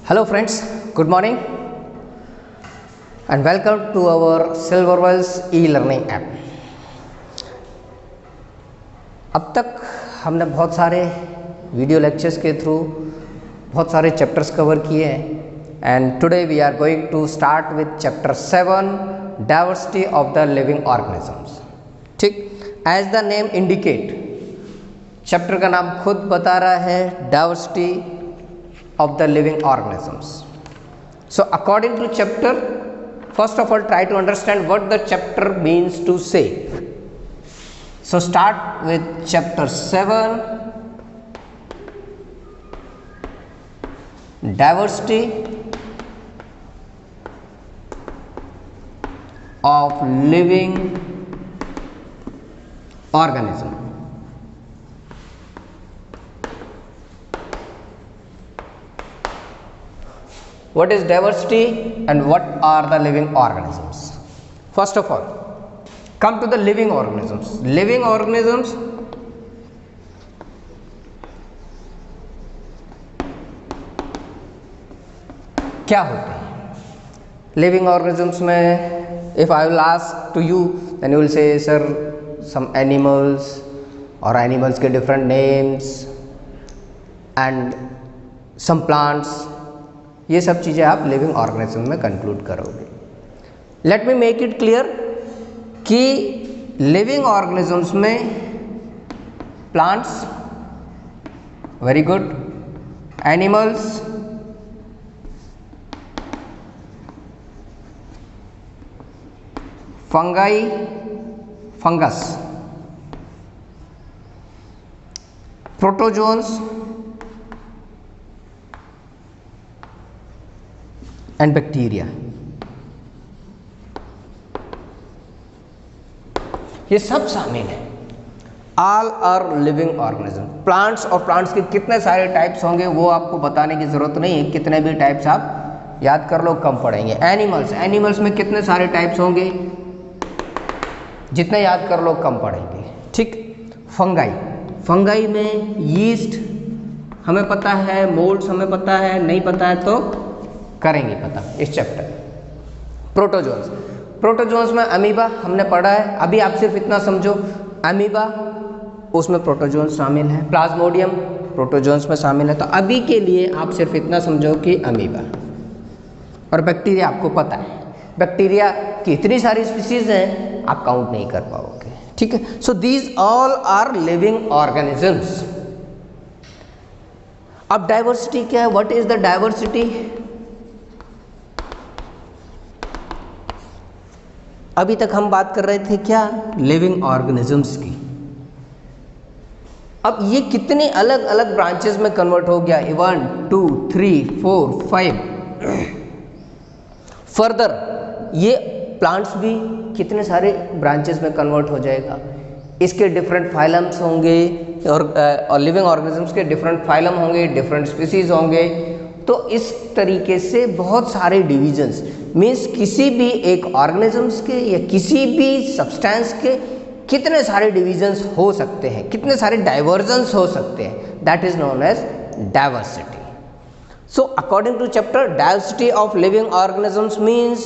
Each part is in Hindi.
Hello friends, good morning and welcome to our Silverwells e-learning app. अब तक हमने बहुत सारे वीडियो लेक्चर्स के थ्रू बहुत सारे चैप्टर्स कवर किए हैं and today we are going to start with chapter 7 diversity of the living organisms. ठीक, as the name indicate, chapter का नाम खुद बता रहा है diversity of the living organisms. So according to chapter, first of all try to understand what the chapter means to say. So start with chapter 7, diversity of living organism. What is diversity and what are the living organisms? First of all, come to the living organisms. Living organisms क्या होते हैं? Living organisms में if I will ask to you, then you will say, sir, some animals or animals के different names and some plants. ये सब चीज़ें आप लिविंग ऑर्गेनिज्म में कंक्लूड करोगे. Let me make it clear कि लिविंग ऑर्गेनिजम्स में plants, very good, animals, fungi, fungus, protozoans and bacteria, ये सब शामिल है. All are living organism. Plants और प्लांट्स के कितने सारे टाइप्स होंगे वो आपको बताने की जरूरत नहीं है, कितने भी टाइप्स आप याद कर लो, कम पड़ेंगे. एनिमल्स, एनिमल्स में कितने सारे टाइप्स होंगे, जितने याद कर लो कम पड़ेंगे. ठीक. फंगाई, फंगाई में यीस्ट हमें पता है, मोल्ड्स हमें पता है, नहीं पता है तो करेंगे पता इस चैप्टर. प्रोटोजोन्स, प्रोटोजोन्स में अमीबा हमने पढ़ा है. अभी आप सिर्फ इतना समझो, अमीबा उसमें प्रोटोजोन्स शामिल है, प्लाज्मोडियम प्रोटोजोन्स में शामिल है. तो अभी के लिए आप सिर्फ इतना समझो कि अमीबा. और बैक्टीरिया आपको पता है, बैक्टीरिया की इतनी सारी स्पीसीज हैं आप काउंट नहीं कर पाओगे. ठीक है. So these all are living organisms. अब डाइवर्सिटी क्या है? What is the diversity? अभी तक हम बात कर रहे थे क्या, लिविंग ऑर्गेनिजम्स की. अब ये कितने अलग अलग ब्रांचेस में कन्वर्ट हो गया, 1 2 3 4 5. फर्दर ये प्लांट्स भी कितने सारे ब्रांचेस में कन्वर्ट हो जाएगा. इसके डिफरेंट फाइलम्स होंगे और लिविंग ऑर्गेनिजम्स के डिफरेंट फाइलम होंगे, डिफरेंट स्पीसीज होंगे. तो इस तरीके से बहुत सारे डिविजन्स, मीन्स किसी भी एक ऑर्गेनिजम्स के या किसी भी सब्सटेंस के कितने सारे डिविजन्स हो सकते हैं, कितने सारे डाइवर्जन्स हो सकते हैं. That is known as diversity. So according to chapter, diversity of living organisms means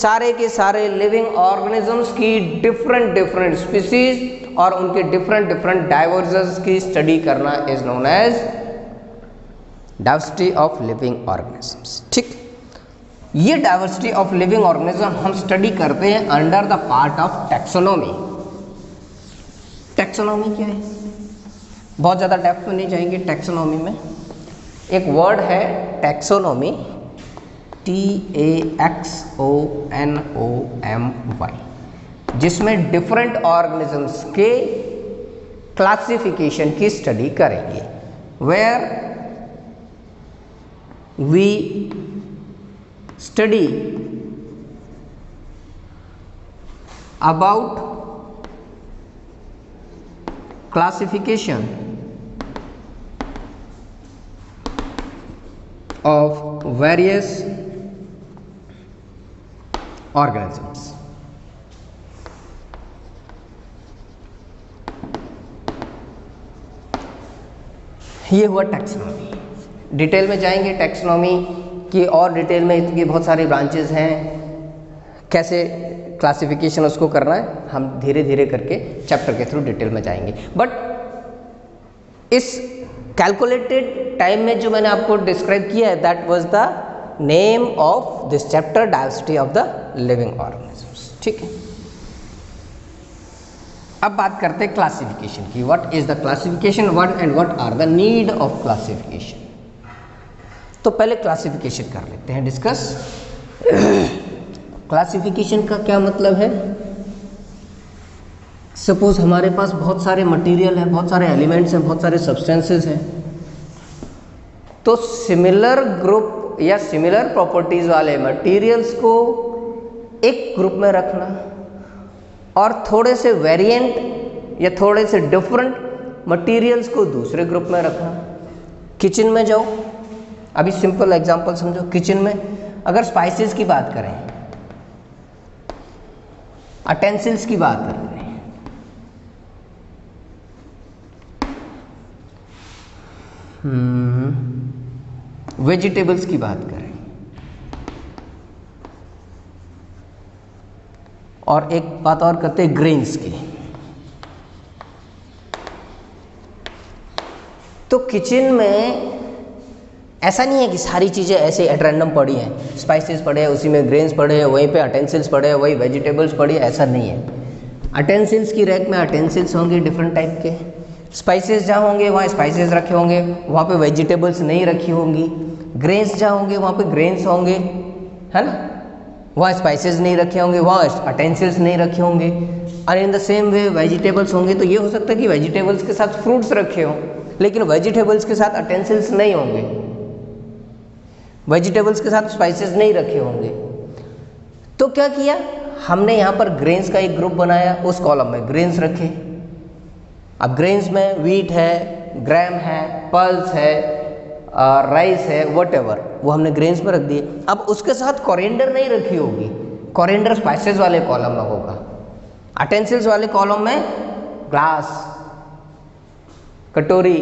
सारे के सारे लिविंग ऑर्गेनिजम्स की डिफरेंट डिफरेंट स्पीसीज और उनके डिफरेंट डिफरेंट डाइवर्जन्स की स्टडी करना is known as diversity of living organisms. ठीक. ये डाइवर्सिटी ऑफ लिविंग ऑर्गेनिज्म हम स्टडी करते हैं under the part of taxonomy. Taxonomy क्या है? बहुत ज़्यादा डेप्थ में नहीं जाएंगे. टैक्सोनॉमी में एक वर्ड है टैक्सोनॉमी, TAXONOMY, जिसमें डिफरेंट ऑर्गेनिजम्स के क्लासिफिकेशन की स्टडी करेंगे. Where we study about classification of various organisms. ये हुआ टैक्सोनॉमी. डिटेल में जाएंगे टैक्सोनॉमी कि और डिटेल में इसकी बहुत सारी ब्रांचेस हैं, कैसे क्लासिफिकेशन उसको करना है, हम धीरे धीरे करके चैप्टर के थ्रू डिटेल में जाएंगे। बट इस कैलकुलेटेड टाइम में जो मैंने आपको डिस्क्राइब किया है, that was the name of this chapter, diversity of the living organisms. ठीक है, अब बात करते हैं क्लासिफिकेशन की। What is the classification, what and what are the need of classification. तो पहले क्लासिफिकेशन कर लेते हैं डिस्कस। क्लासिफिकेशन का क्या मतलब है? सपोज हमारे पास बहुत सारे मटेरियल हैं, बहुत सारे एलिमेंट्स हैं, बहुत सारे सब्सटेंसेस हैं, तो सिमिलर ग्रुप या सिमिलर प्रॉपर्टीज वाले मटेरियल्स को एक ग्रुप में रखना और थोड़े से वेरिएंट या थोड़े से डिफरेंट मटेरियल्स को दूसरे ग्रुप में रखना। किचन में जाओ, अभी सिंपल एग्जांपल समझो। किचन में अगर स्पाइसेस की बात करें, अटेंसिल्स की बात करें, वेजिटेबल्स की बात करें, और एक बात और करते हैं ग्रेन्स की, तो किचन में ऐसा नहीं है कि सारी चीज़ें ऐसे एट रैंडम पड़ी हैं, स्पाइसेस पड़े हैं, उसी में ग्रेन्स पड़े हैं, वहीं पे अटेंसिल्स पड़े हैं, वही वेजिटेबल्स पड़ी है, ऐसा नहीं है। अटेंसिल्स की रैक में अटेंसिल्स होंगे डिफरेंट टाइप के, स्पाइसेस जहाँ होंगे वहाँ स्पाइसेस रखे होंगे, वहाँ पे वेजिटेबल्स नहीं रखी होंगी। ग्रेन्स जहाँ होंगे वहाँ पे ग्रेन्स होंगे, है ना, वहाँ स्पाइसेस नहीं रखे होंगे, वहाँ अटेंसिल्स नहीं रखे होंगे। और इन द सेम वे वेजिटेबल्स होंगे, तो ये हो सकता है कि वेजिटेबल्स के साथ फ्रूट्स रखे हों, लेकिन वेजिटेबल्स के साथ अटेंसिल्स नहीं होंगे, वेजिटेबल्स के साथ स्पाइसेस नहीं रखे होंगे। तो क्या किया हमने, यहाँ पर ग्रेन्स का एक ग्रुप बनाया, उस कॉलम में ग्रेन्स रखे। अब ग्रेन्स में व्हीट है, ग्रैम है, पल्स है, राइस है, व्हाटएवर, वो हमने ग्रेन्स में रख दिए। अब उसके साथ कोरिएंडर नहीं रखी होगी, कोरिएंडर स्पाइसेस वाले कॉलम में होगा। अटेंसिल्स वाले कॉलम में ग्लास, कटोरी,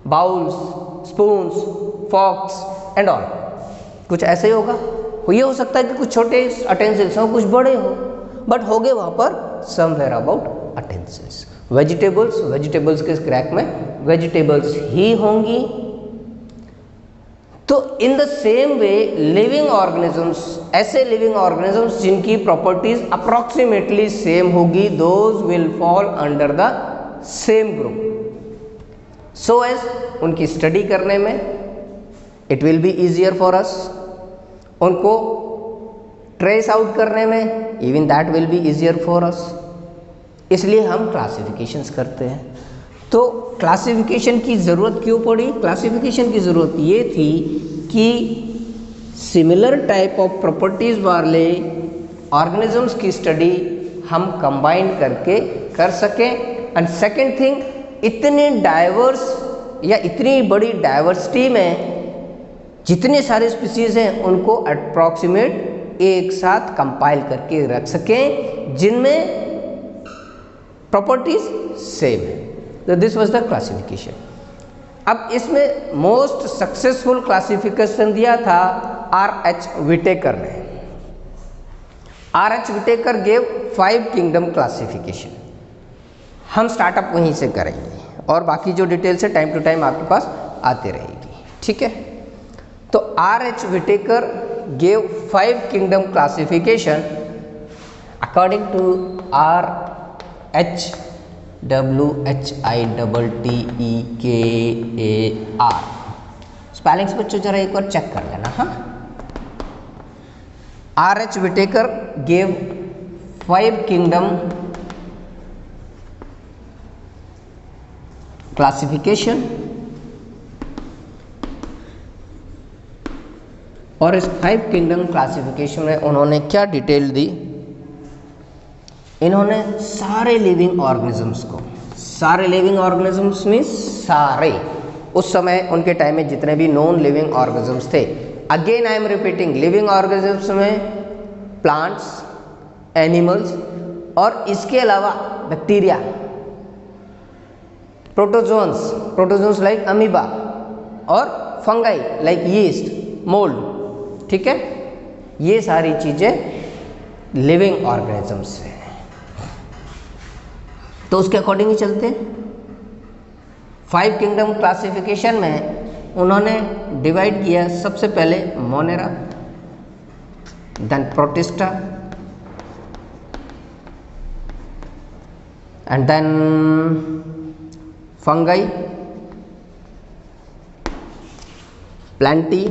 bowls, spoons, forks and all, कुछ ऐसे ही होगा। ये हो सकता है कि कुछ छोटे अटेंसिल्स हो, कुछ बड़े हो, बट हो गए वहाँ पर समवेयर अबाउट अटेंसिल्स। वेजिटेबल्स के क्रैक में वेजिटेबल्स ही होंगी। तो in the same way living organisms, ऐसे लिविंग ऑर्गेनिजम्स जिनकी प्रॉपर्टीज अप्रॉक्सीमेटली सेम होगी, those will fall under the same group, so as उनकी स्टडी करने में it will be easier for us, उनको ट्रेस आउट करने में even that will be easier for us. इसलिए हम क्लासिफिकेशंस करते हैं। तो क्लासिफिकेशन की ज़रूरत क्यों पड़ी? क्लासिफिकेशन की ज़रूरत ये थी कि सिमिलर टाइप ऑफ प्रॉपर्टीज़ वाले ऑर्गेनिजम्स की स्टडी हम कंबाइन करके कर सकें। एंड सेकेंड थिंग, इतने डाइवर्स या इतनी बड़ी डाइवर्सिटी में जितने सारे स्पीसीज हैं उनको अप्रॉक्सीमेट एक साथ कंपाइल करके रख सकें जिनमें प्रॉपर्टीज सेम है। तो दिस वाज द क्लासिफिकेशन। अब इसमें मोस्ट सक्सेसफुल क्लासिफिकेशन दिया था R.H. विटेकर ने। R.H. Whittaker gave 5 kingdom classification. हम स्टार्टअप वहीं से करेंगे और बाकी जो डिटेल्स है टाइम टू टाइम आपके पास आती रहेगी, ठीक है। तो R.H. Whittaker gave 5 kingdom classification according to R.H. WHITTEKAR। Spellings बच्चों जरा एक बार चेक कर लेना। हाँ, R.H. Whittaker gave 5 kingdom classification, और इस 5 किंगडम क्लासिफिकेशन में उन्होंने क्या डिटेल दी? इन्होंने सारे लिविंग ऑर्गेनिजम्स को, सारे लिविंग ऑर्गेनिजम्स मीन्स सारे, उस समय उनके टाइम में जितने भी नॉन लिविंग ऑर्गेनिजम्स थे, again I am repeating, living organisms में प्लांट्स, एनिमल्स और इसके अलावा बैक्टीरिया, प्रोटोजोन्स लाइक अमीबा और फंगाई लाइक यीस्ट, मोल्ड, ठीक है। ये सारी चीज़ें लिविंग ऑर्गेनिजम्स हैं। तो उसके अकॉर्डिंग ही चलते हैं। 5 किंगडम क्लासिफिकेशन में उन्होंने डिवाइड किया सबसे पहले Monera, then Protista, and then fungi, Plantae.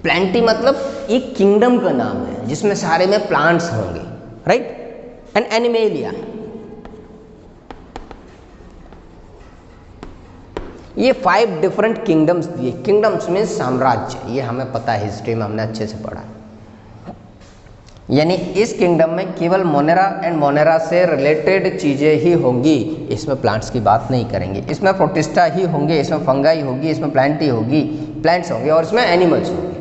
Plantae मतलब एक किंगडम का नाम है जिसमें सारे में प्लांट्स होंगे, राइट। एंड एनिमेलिया, ये 5 डिफरेंट किंगडम्स दिए। किंगडम्स में साम्राज्य, ये हमें पता है, हिस्ट्री में हमने अच्छे से पढ़ा। यानी इस किंगडम में केवल मोनेरा एंड मोनेरा से रिलेटेड चीज़ें ही होंगी, इसमें प्लांट्स की बात नहीं करेंगे। इसमें प्रोटिस्टा ही होंगे, इसमें फंगाई होगी, इसमें प्लांटी होगी, प्लांट्स होंगे, और इसमें एनिमल्स होंगे।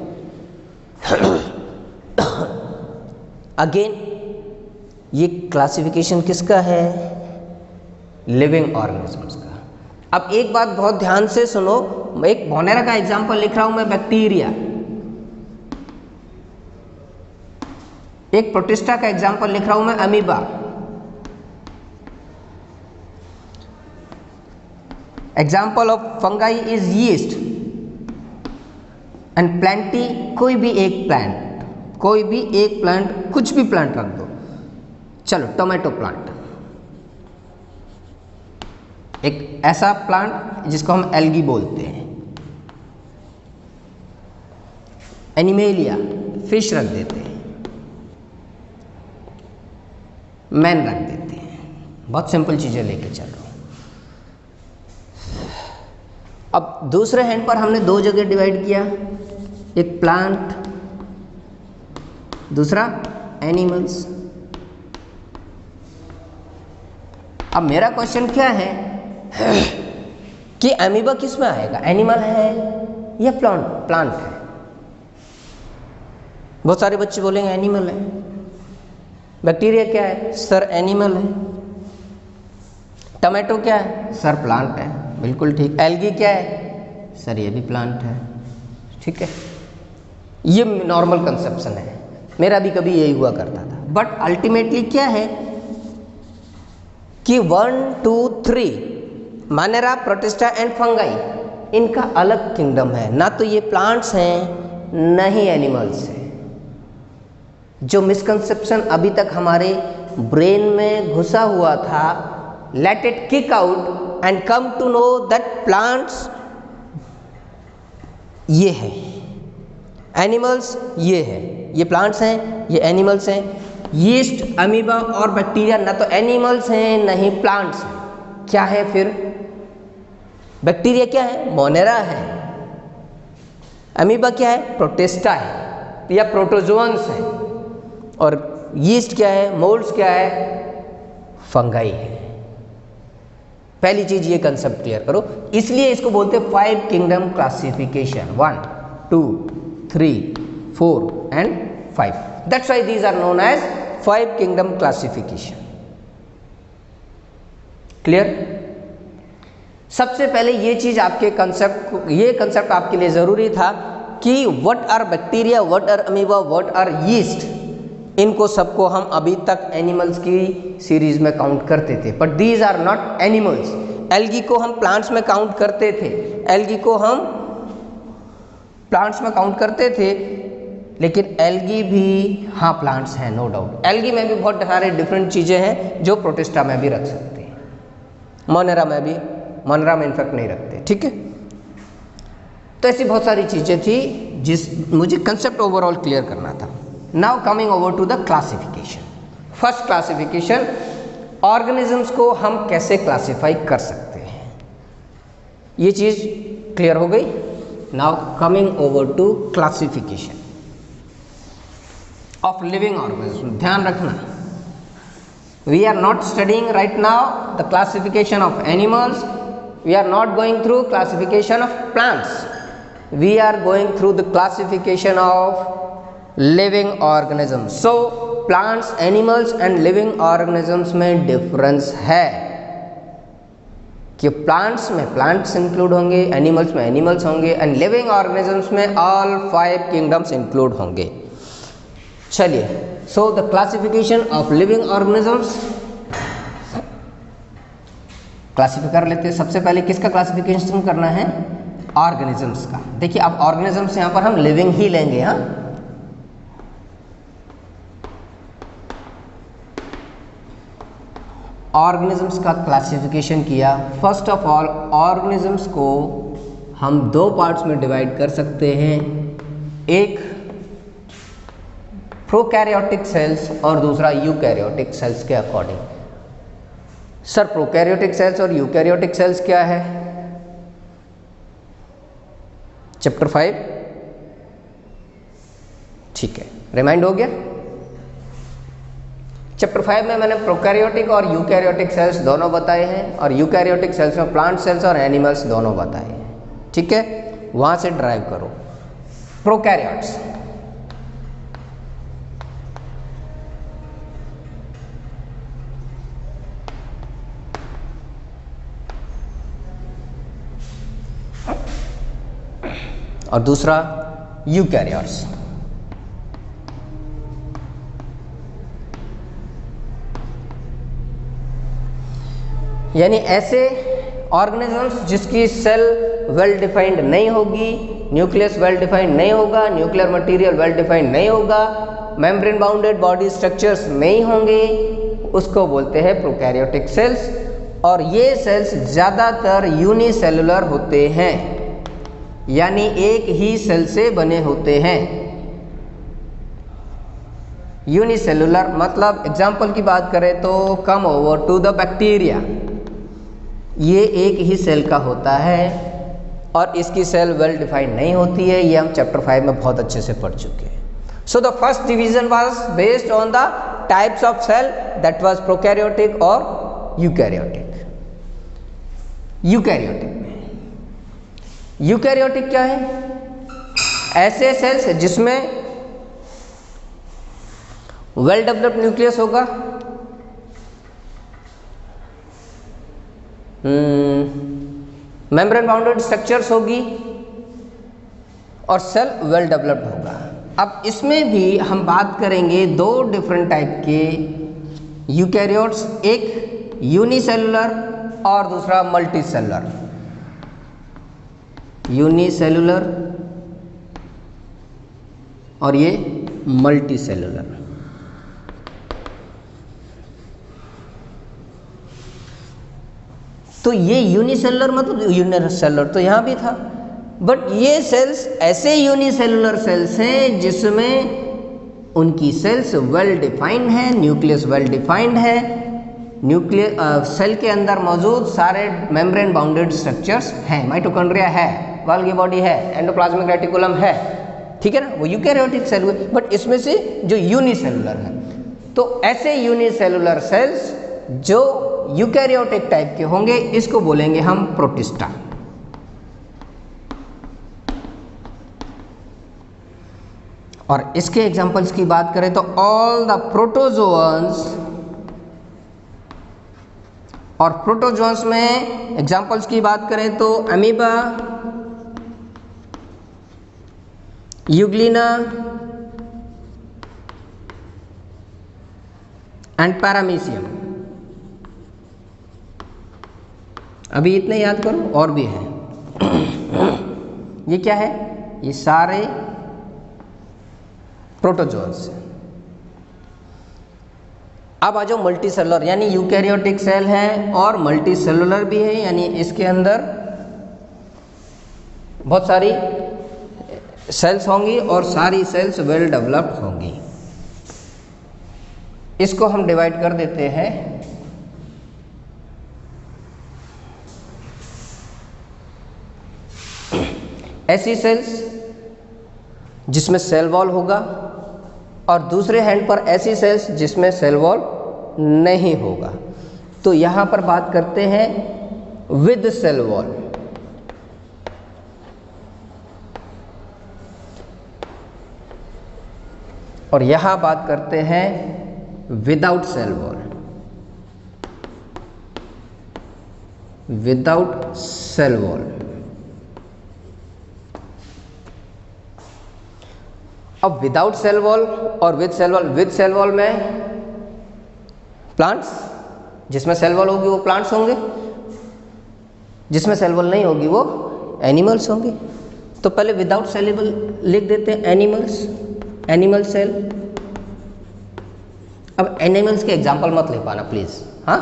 अगेन ये क्लासिफिकेशन किसका है? लिविंग ऑर्गेनिजम्स का। अब एक बात बहुत ध्यान से सुनो, एक मोनेरा का एग्जांपल लिख रहा हूं मैं, बैक्टीरिया। एक प्रोटिस्टा का एग्जांपल लिख रहा हूं मैं, amoeba. Example of fungi is yeast and Plantae, कोई भी एक प्लांट, कोई भी एक प्लांट, कुछ भी प्लांट रख दो। चलो टोमेटो प्लांट, एक ऐसा प्लांट जिसको हम एल्गी बोलते हैं। एनिमेलिया, फिश रख देते हैं, मैन रख देते हैं। बहुत सिंपल चीजें लेके चलो। अब दूसरे हैंड पर हमने 2 जगह डिवाइड किया, एक प्लांट, दूसरा एनिमल्स। अब मेरा क्वेश्चन क्या है कि अमीबा किस में आएगा, एनिमल है या प्लांट है? बहुत सारे बच्चे बोलेंगे एनिमल है। बैक्टीरिया क्या है? सर एनिमल है। टमाटो क्या है? सर प्लांट है। बिल्कुल ठीक। एल्गी क्या है? सर ये भी प्लांट है। ठीक है, ये नॉर्मल कंसेप्शन है, मेरा भी कभी यही हुआ करता था। बट अल्टीमेटली क्या है कि 1, 2, 3 मोनेरा, प्रोटिस्टा एंड फंगाई, इनका अलग किंगडम है। ना तो ये प्लांट्स हैं, ना ही एनिमल्स हैं। जो मिसकंसेप्शन अभी तक हमारे ब्रेन में घुसा हुआ था, let it kick out and come to know that plants ये है, एनिमल्स ये है, ये प्लांट्स हैं, ये एनिमल्स हैं। यीस्ट, अमीबा और बैक्टीरिया ना तो एनिमल्स हैं, ना ही प्लांट्स हैं। क्या है फिर? बैक्टीरिया क्या है? मोनेरा है। अमीबा क्या है? प्रोटिस्टा है या प्रोटोजोअन्स है। और यीस्ट क्या है? मोल्ड्स क्या है? फंगाई है। पहली चीज ये कंसेप्ट क्लियर करो। इसलिए इसको बोलते हैं 5 kingdom classification, 1, 2, 3, 4 and 5। That's why these are known as 5 kingdom classification. Clear? सबसे पहले ये चीज आपके ये कंसेप्ट आपके लिए जरूरी था कि what are bacteria, what are amoeba, what are yeast. इनको सबको हम अभी तक एनिमल्स की सीरीज में काउंट करते थे, but these are not animals. Algae को हम प्लांट्स में काउंट करते थे, एल्गी को हम प्लांट्स में काउंट करते थे, लेकिन एल्गी भी हाँ प्लांट्स हैं, नो डाउट। एल्गी में भी बहुत सारे डिफरेंट चीज़ें हैं जो प्रोटिस्टा में भी रख सकते हैं, मोनेरा में भी, मोनेरा में इनफेक्ट नहीं रखते। ठीक है, तो ऐसी बहुत सारी चीज़ें थी जिस मुझे कंसेप्ट ओवरऑल क्लियर करना था। Now coming over to the classification. First classification, organisms को हम कैसे क्लासिफाई कर सकते हैं, ये चीज़ क्लियर हो गई। Now coming over to classification of living organism. ध्यान रखना, we are not studying right now the classification of animals, we are not going through classification of plants, we are going through the classification of living organism. So plants, animals and living organisms में डिफरेंस है कि प्लांट्स में प्लांट्स इंक्लूड होंगे, एनिमल्स में एनिमल्स होंगे, एंड लिविंग ऑर्गेनिजम्स में ऑल 5 किंगडम्स इंक्लूड होंगे। चलिए, so the classification of living organisms classify कर लेते हैं। सबसे पहले किसका क्लासिफिकेशन करना है? ऑर्गेनिजम्स का। देखिए, अब ऑर्गेनिजम्स यहाँ पर हम लिविंग ही लेंगे। हाँ, ऑर्गेनिजम्स का क्लासिफिकेशन किया। फर्स्ट ऑफ ऑल, ऑर्गेनिजम्स को हम 2 पार्ट्स में डिवाइड कर सकते हैं, एक प्रोकैरियोटिक सेल्स और दूसरा यूकैरियोटिक सेल्स के अकॉर्डिंग। सर, प्रोकैरियोटिक सेल्स और यूकैरियोटिक सेल्स क्या है? चैप्टर 5, ठीक है, रिमाइंड हो गया। चैप्टर 5 में मैंने प्रोकैरियोटिक और यूकैरियोटिक सेल्स दोनों बताए हैं, और यूकैरियोटिक सेल्स में प्लांट सेल्स और एनिमल्स दोनों बताए हैं। ठीक है, वहां से ड्राइव करो। प्रोकैरियोट्स, और दूसरा यूकैरियोट्स। यानी ऐसे ऑर्गेनिजम्स जिसकी सेल वेल डिफाइंड नहीं होगी, न्यूक्लियस वेल डिफाइंड नहीं होगा, न्यूक्लियर मटेरियल वेल डिफाइंड नहीं होगा, मेम्ब्रेन बाउंडेड बॉडी स्ट्रक्चर्स नहीं होंगे, उसको बोलते हैं प्रोकैरियोटिक सेल्स। और ये सेल्स ज़्यादातर यूनिसेलुलर होते हैं, यानी एक ही सेल से बने होते हैं। यूनिसेलुलर मतलब एग्जाम्पल की बात करें तो come over to the bacteria, ये एक ही सेल का होता है और इसकी सेल वेल डिफाइंड नहीं होती है। ये हम चैप्टर 5 में बहुत अच्छे से पढ़ चुके हैं। So the first division was based on the types of cell, that was prokaryotic और यूकैरियोटिक। यूकैरियोटिक क्या है? ऐसे सेल्स जिसमें वेल डेवलप्ड न्यूक्लियस होगा, मेम्ब्रेन बाउंडेड स्ट्रक्चर्स होगी और सेल वेल डेवलप्ड होगा। अब इसमें भी हम बात करेंगे 2 डिफरेंट टाइप के यूकैरियोट्स, एक यूनिसेलुलर और दूसरा मल्टीसेलुलर। यूनिसेलुलर और ये मल्टीसेलुलर। तो ये यूनिसेलुलर मतलब यूनिसेलुलर तो यहाँ भी था, बट ये सेल्स ऐसे यूनिसेलुलर सेल्स हैं जिसमें उनकी सेल्स वेल डिफाइंड है, न्यूक्लियस वेल डिफाइंड है, सेल के अंदर मौजूद सारे मेम्ब्रेन बाउंडेड स्ट्रक्चर्स हैं, माइटोकॉन्ड्रिया है, गोल्गी बॉडी है, एंडोप्लाज्मिक रेटिकुलम है, ठीक है ना, वो यूकैरियोटिक सेल हुए। बट इसमें से जो यूनिसेलुलर है, तो ऐसे यूनिसेलुलर सेल्स जो यूकैरियोटिक टाइप के होंगे, इसको बोलेंगे हम प्रोटिस्टा। और इसके एग्जांपल्स की बात करें तो ऑल द प्रोटोजोअन्स, और प्रोटोजोअन्स में एग्जांपल्स की बात करें तो अमीबा, यूग्लिना एंड पैरामीशियम। अभी इतने याद करो, और भी है। ये क्या है? ये सारे प्रोटोजोअन्स। अब आ जाओ मल्टीसेलुलर, यानी यूकैरियोटिक सेल है और मल्टीसेलुलर भी है, यानी इसके अंदर बहुत सारी सेल्स होंगी और सारी सेल्स वेल डेवलप्ड होंगी। इसको हम डिवाइड कर देते हैं ऐसी सेल्स जिसमें सेल वॉल होगा और दूसरे हैंड पर ऐसी सेल्स जिसमें सेल वॉल नहीं होगा। तो यहाँ पर बात करते हैं विद सेल वॉल, और यहाँ बात करते हैं without cell wall. Without cell wall. अब विदाउट सेल वॉल और with cell wall. With cell wall में प्लांट्स, जिसमें सेल वॉल होगी वो प्लांट्स होंगे, जिसमें सेल वॉल नहीं होगी वो एनिमल्स होंगे। तो पहले विदाउट सेलेबल लिख देते हैं एनिमल्स, एनिमल सेल। अब एनिमल्स के एग्जाम्पल मत ले पाना प्लीज, हाँ।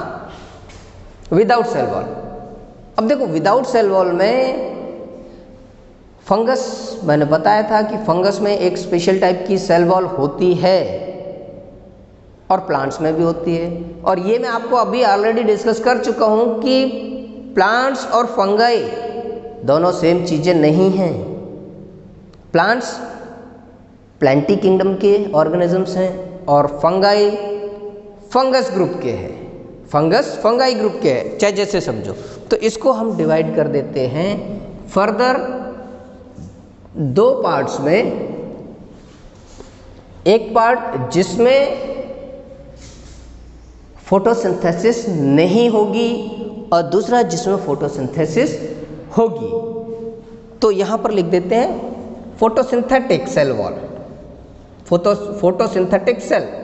विदाउट सेल वॉल, अब देखो विदाउट सेल वॉल में फंगस, मैंने बताया था कि फंगस में एक स्पेशल टाइप की सेल वॉल होती है और प्लांट्स में भी होती है। और ये मैं आपको अभी ऑलरेडी डिस्कस कर चुका हूँ कि प्लांट्स और फंगाई दोनों सेम चीज़ें नहीं हैं। प्लांट्स प्लांटी किंगडम के ऑर्गेनिजम्स हैं और फंगाई फंगस ग्रुप के हैं, फंगस फंगाई ग्रुप के हैं, चाहे जैसे समझो। तो इसको हम डिवाइड कर देते हैं फर्दर दो पार्ट्स में। एक पार्ट जिसमें फोटोसिंथेसिस नहीं होगी और दूसरा जिसमें फोटोसिंथेसिस होगी। तो यहां पर लिख देते हैं photosynthetic cell wall, photosynthetic cell.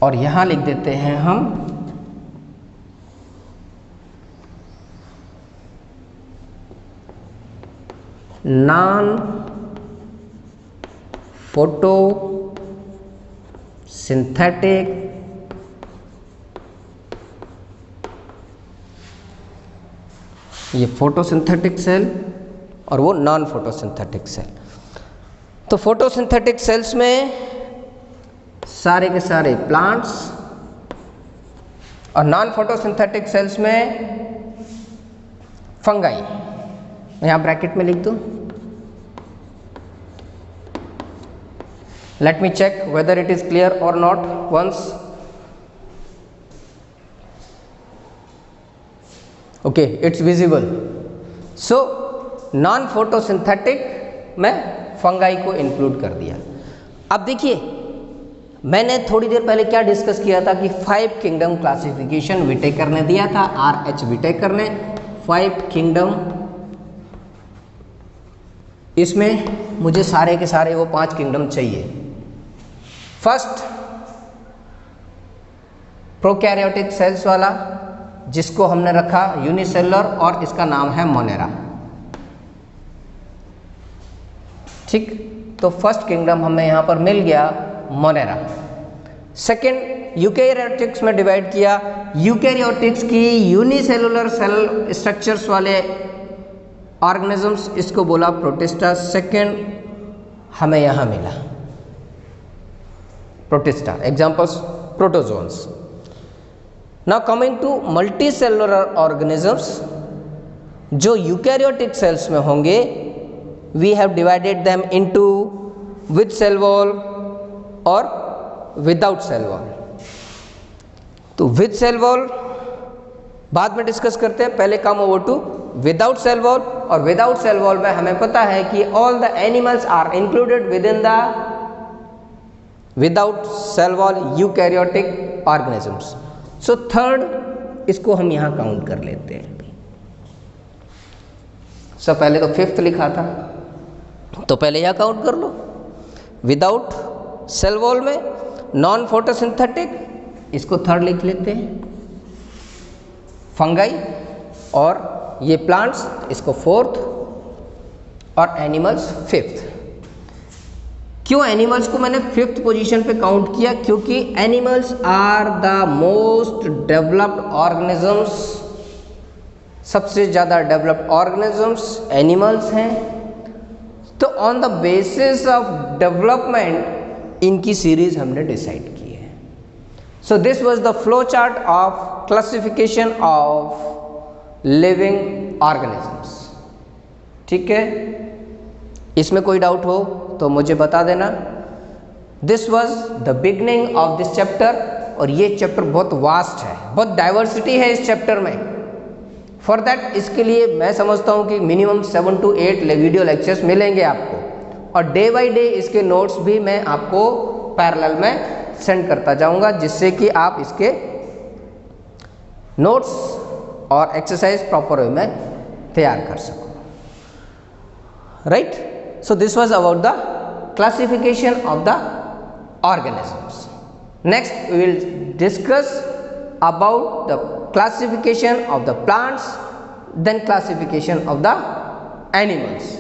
और यहां लिख देते हैं हम नॉन फोटो सिंथेटिक ये फोटोसिंथेटिक सेल और वो नॉन फोटोसिंथेटिक सेल। तो फोटोसिंथेटिक सेल्स में सारे के सारे प्लांट्स और नॉन फोटोसिंथेटिक सेल्स में फंगाई। यहां ब्रैकेट में लिख दूं, let me check whether it is clear और not once. Okay, it's visible. So non photosynthetic में फंगाई को इंक्लूड कर दिया। अब देखिए, मैंने थोड़ी देर पहले क्या डिस्कस किया था कि 5 किंगडम क्लासिफिकेशन विटेकर ने दिया था, R.H. विटेकर ने 5 किंगडम। इसमें मुझे सारे के सारे वो 5 किंगडम चाहिए। फर्स्ट प्रोकैरियोटिक सेल्स वाला, जिसको हमने रखा यूनिसेलुलर और इसका नाम है मोनेरा। ठीक, तो फर्स्ट किंगडम हमें यहां पर मिल गया मोनेरा। सेकेंड यूकैरियोटिक्स में डिवाइड किया, यूकैरियोटिक्स की यूनिसेलुलर सेल स्ट्रक्चर्स वाले ऑर्गेनिजम्स, इसको बोला प्रोटिस्टा। सेकेंड हमें यहां मिला Protista, examples protozoans. Now coming to multi cellular organisms, जो यूकैरियोटिक सेल्स में होंगे, we have divided them into with cell wall और विदाउट सेल वॉल। तो विद सेल वॉल बाद में डिस्कस करते हैं, पहले come over to without cell wall. और विदाउट सेल वॉल में हमें पता है कि all the animals are included within the without cell wall eukaryotic organisms. So third, इसको हम यहां काउंट कर लेते हैं। सो पहले तो 5th लिखा था, तो पहले यहां काउंट कर लो। विदाउट सेल वॉल में नॉन फोटोसिंथेटिक, इसको थर्ड लिख लेते हैं। फंगाई और ये प्लांट्स, इसको 4th और एनिमल्स 5th। क्यों एनिमल्स को मैंने 5th पोजीशन पे काउंट किया? क्योंकि animals are the most developed organisms, सबसे ज़्यादा डेवलप्ड ऑर्गेनिजम्स एनिमल्स हैं। तो on the basis of development इनकी सीरीज हमने डिसाइड की है। So this was the flow chart of classification of living organisms. ठीक है, इसमें कोई डाउट हो तो मुझे बता देना। This was the beginning of this chapter. और ये चैप्टर बहुत वास्ट है, बहुत डाइवर्सिटी है इस चैप्टर में। फॉर दैट, इसके लिए मैं समझता हूँ कि मिनिमम 7 to 8 वीडियो लेक्चर्स मिलेंगे आपको। और डे बाय डे इसके नोट्स भी मैं आपको पैरेलल में सेंड करता जाऊंगा, जिससे कि आप इसके नोट्स और एक्सरसाइज प्रॉपर वे में तैयार कर सको। Right, so this was about the classification of the organisms. Next we will discuss about the classification of the plants, then classification of the animals।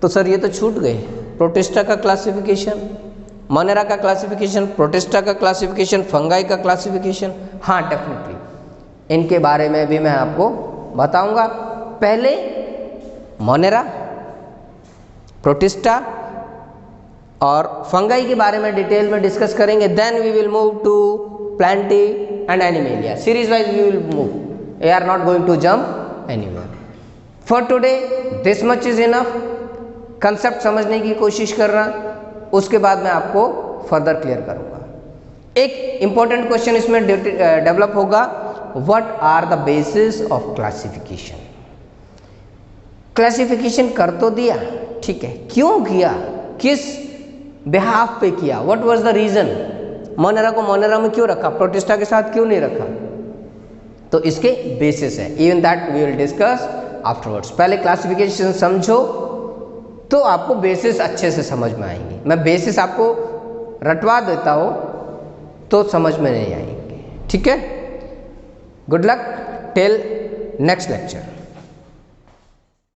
तो सर ये तो छूट गए, प्रोटिस्टा का क्लासिफिकेशन, मोनेरा का क्लासिफिकेशन, प्रोटिस्टा का क्लासिफिकेशन, फंगाई का क्लासिफिकेशन। हाँ डेफिनेटली इनके बारे में भी मैं आपको बताऊंगा। पहले मोनेरा, प्रोटिस्टा और फंगाई के बारे में डिटेल में डिस्कस करेंगे। Then we will move to Plantae and Animalia, series wise we will move, we are not going to jump anywhere. For today this much is enough. Concept समझने की कोशिश करना, उसके बाद मैं आपको फर्दर क्लियर करूंगा। एक इंपॉर्टेंट क्वेश्चन इसमें डेवलप होगा, what are the basis of classification. Classification कर तो दिया, ठीक है, क्यों किया, किस बिहाफ पे किया, what was the reason, Monera को मोनेरा में क्यों रखा, प्रोटिस्टा के साथ क्यों नहीं रखा, तो इसके बेसिस है। Even that we will discuss afterwards. पहले क्लासिफिकेशन समझो तो आपको बेसिस अच्छे से समझ में आएंगे। मैं बेसिस आपको रटवा देता हूँ तो समझ में नहीं आएंगे, ठीक है। Good luck till next lecture.